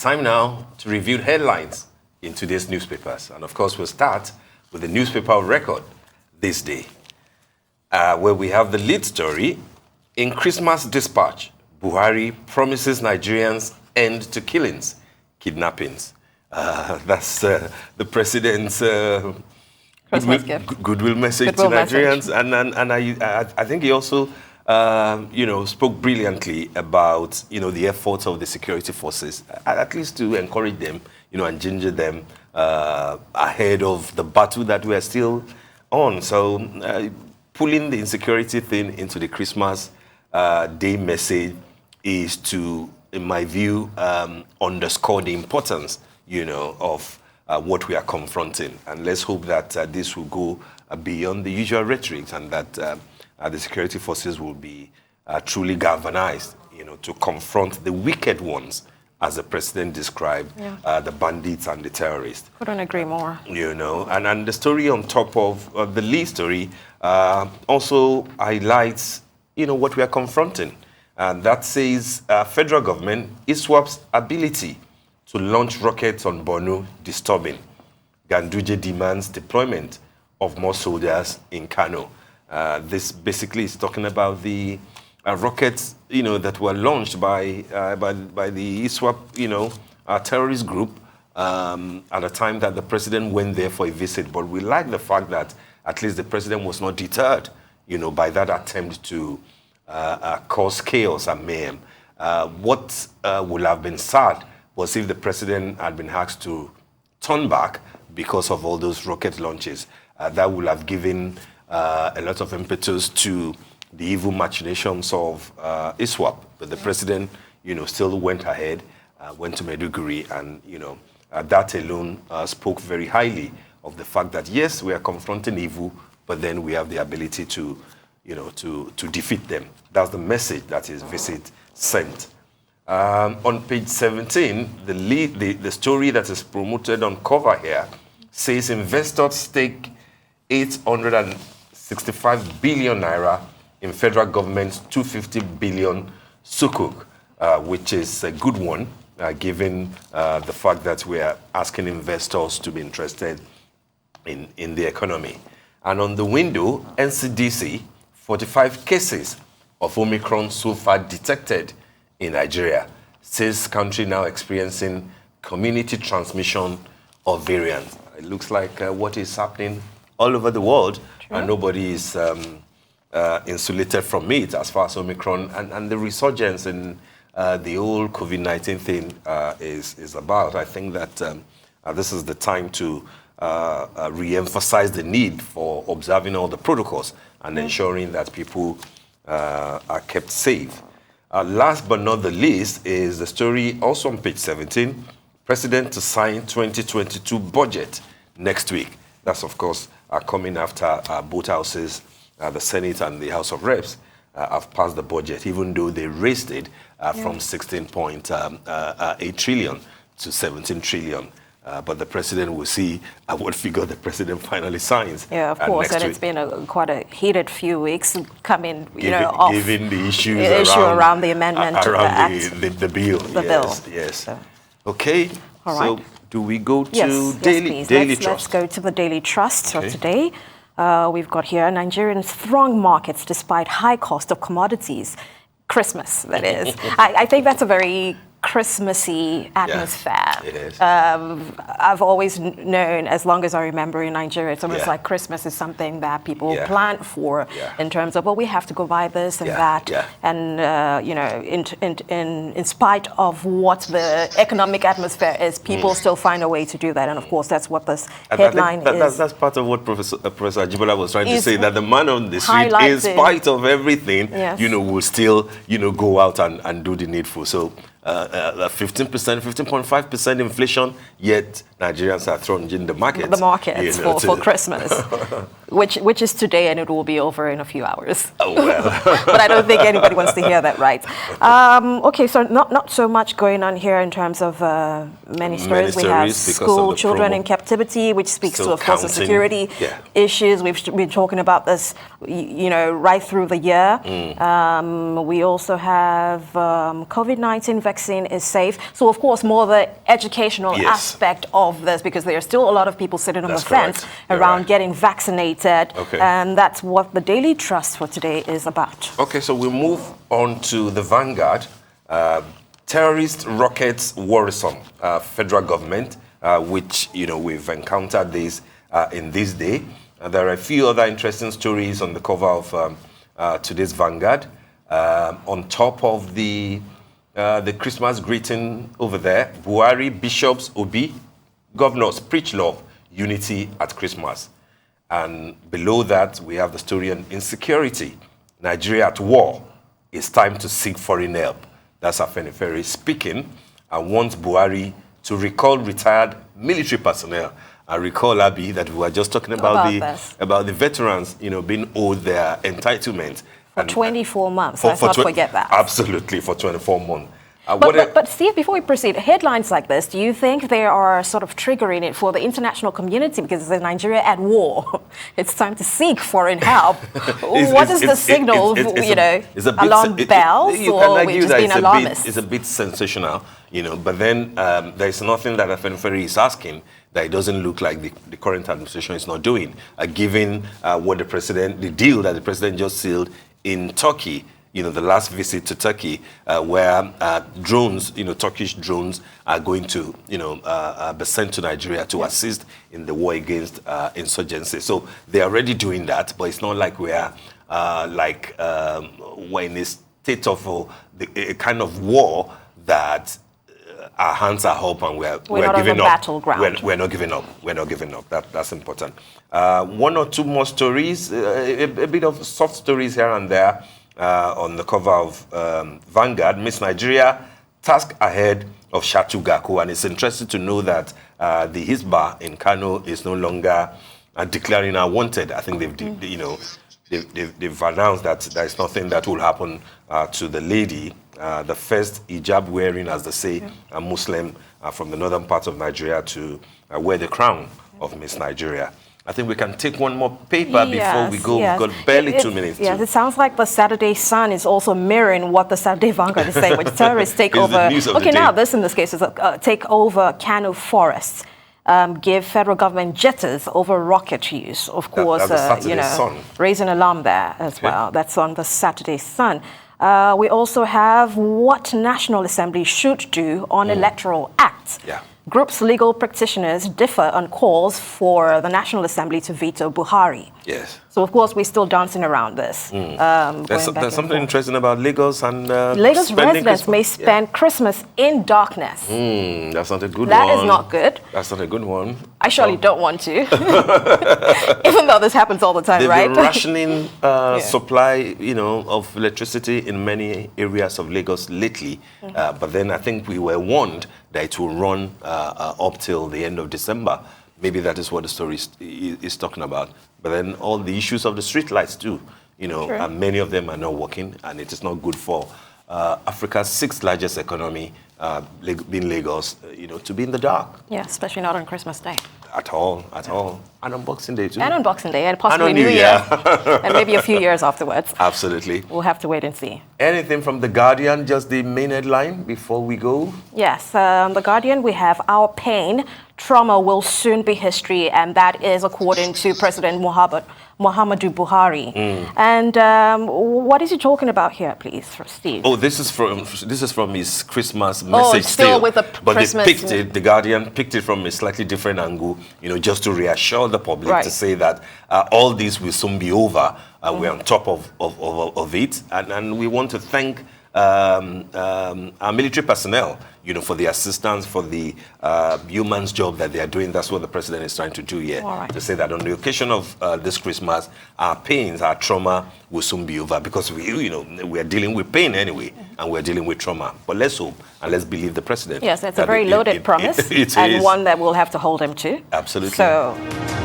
time now to review headlines in today's newspapers. And of course, we'll start with the newspaper of record this day, where we have the lead story. In Christmas dispatch, Buhari promises Nigerians end to killings, kidnappings. That's the president's goodwill message to Nigerians. And I think he also, spoke brilliantly about, the efforts of the security forces, at least to encourage them, and ginger them ahead of the battle that we are still on. So pulling the insecurity thing into the Christmas Day message is to, in my view, underscore the importance, of what we are confronting. And let's hope that this will go beyond the usual rhetoric, and that the security forces will be truly galvanized, to confront the wicked ones, as the president described, the bandits and the terrorists. Couldn't agree more. And the story on top of the lead story also highlights, what we are confronting. And that says federal government, ISWAP's ability to launch rockets on Borno disturbing. Ganduje demands deployment of more soldiers in Kano. This basically is talking about the rockets, that were launched by the ISWAP, terrorist group at the time that the president went there for a visit. But we like the fact that at least the president was not deterred, by that attempt to cause chaos and mayhem. What would have been sad was if the president had been asked to turn back because of all those rocket launches. That would have given a lot of impetus to the evil machinations of ISWAP. But the president, still went ahead, went to Maiduguri, and, that alone spoke very highly of the fact that, yes, we are confronting evil, but then we have the ability to, to defeat them. That's the message that his visit sent. On page 17, the story that is promoted on cover here says investors stake 865 billion naira in federal government's 250 billion sukuk, which is a good one, given the fact that we are asking investors to be interested in the economy. And on the window, NCDC, 45 cases of Omicron so far detected in Nigeria, says country now experiencing community transmission of variants. It looks like what is happening all over the world, and nobody is insulated from it as far as Omicron and the resurgence in the whole COVID-19 thing is about. I think that this is the time to re-emphasize the need for observing all the protocols and ensuring that people are kept safe. Last but not the least is the story also on page 17, President to sign 2022 budget next week. That's, of course, coming after both houses, the Senate and the House of Reps, have passed the budget, even though they raised it from 16.8 trillion to 17 trillion. But the president will see what figure the president finally signs. Yeah, of course, and it's been quite a heated few weeks coming, given the issues around the amendment to the act. The bill. Yes. So. Okay. All right. So do we go to Daily Trust? Let's go to the Daily Trust of today. We've got here, Nigerians throng markets despite high cost of commodities. Christmas, that is. I think that's a very Christmassy atmosphere. Yeah, it is. I've always known, as long as I remember in Nigeria, it's almost like Christmas is something that people plan for in terms of, well, we have to go buy this and that. Yeah. And, in spite of what the economic atmosphere is, people still find a way to do that. And of course, that's what this headline is. That's part of what Professor Ajibola was trying to say, that the man on the street, in spite of everything, will still, go out and do the needful. So 15%, 15.5% inflation, yet Nigerians are thrown in the market. The markets for Christmas, which is today, and it will be over in a few hours. Oh, well. But I don't think anybody wants to hear that, right? Okay, so not so much going on here in terms of many stories. We have school children in captivity, which speaks to, of course, the security issues. We've been talking about this, right through the year. We also have COVID-19 vaccine is safe. So, of course, more the educational aspect of this, because there are still a lot of people sitting on the fence around getting vaccinated. Okay. And that's what the Daily Trust for today is about. Okay, so we move on to the Vanguard. Terrorist rockets worrisome. Federal government, which, we've encountered this in this day. There are a few other interesting stories on the cover of today's Vanguard. On top of the Christmas greeting over there, Buhari, bishops, Obi, governors preach love, unity at Christmas. And below that, we have the story on insecurity. Nigeria at war. It's time to seek foreign help. That's Afenifere speaking, and wants Buhari to recall retired military personnel. I recall, Abby, that we were just talking about the veterans, being owed their entitlement. For 24 months, let's not forget that. Absolutely, for 24 months. But Steve, before we proceed, headlines like this, do you think they are sort of triggering it for the international community because it's Nigeria at war? It's time to seek foreign help. What is the signal? Alarm bells, or we're just being alarmists? It's a bit sensational, but then there's nothing that Afenifere is asking that it doesn't look like the current administration is not doing, given what the deal that the president just sealed in Turkey. The last visit to Turkey, where drones, Turkish drones, are going to, be sent to Nigeria to assist in the war against insurgency. So they're already doing that, but it's not like we're we're in a state of a kind of war that our hands are up and we're giving up. Battleground. We're not giving up. We're not giving up. That's important. One or two more stories, a bit of soft stories here and there. On the cover of Vanguard, Miss Nigeria, task ahead of Shatu Gaku. And it's interesting to know that the Hisba in Kano is no longer declaring her wanted. I think they've announced that there is nothing that will happen to the lady, the first hijab wearing, as they say, a Muslim from the northern part of Nigeria to wear the crown of Miss Nigeria. I think we can take one more paper before we go. We've got barely 2 minutes. Yes, it sounds like the Saturday Sun is also mirroring what the Saturday Vanguard is saying, which terrorists take over. Now this in this case is take over Kano forests, give federal government jitters over rocket use. Of course, raising alarm there as well. That's on the Saturday Sun. We also have what National Assembly should do on Electoral Act. Groups' legal practitioners differ on calls for the National Assembly to veto Buhari. Yes. So, of course, we're still dancing around this. There's something interesting about Lagos and Lagos residents may spend Christmas in darkness. That's not a good one. That is not good. That's not a good one. I surely don't want to. Even though this happens all the time, right? They've been rationing supply, of electricity in many areas of Lagos lately. But then I think we were warned that it will run up till the end of December. Maybe that is what the story is talking about. But then all the issues of the street lights too, and many of them are not working, and it is not good for Africa's 6th largest economy, being Lagos, to be in the dark. Yeah, especially not on Christmas Day. At all. And on Boxing Day too. And on Boxing Day, and possibly and New Year. And maybe a few years afterwards. Absolutely. We'll have to wait and see. Anything from The Guardian, just the main headline before we go? Yes, The Guardian, we have our pain. Trauma will soon be history, and that is according to President Muhammadu Buhari. And what is he talking about here, please, Steve? Oh, this is from his Christmas message. Still with the Christmas. But The Guardian picked it from a slightly different angle, just to reassure the public to say that all this will soon be over. We're on top of it, and we want to thank our military personnel, for the assistance, for the yeoman's job that they are doing. That's what the president is trying to do here. To say that on the occasion of this Christmas, our pains, our trauma will soon be over, because we are dealing with pain anyway, and we're dealing with trauma. But let's hope and let's believe the president. Yes, it's a very loaded promise, and one that we'll have to hold him to. Absolutely. So.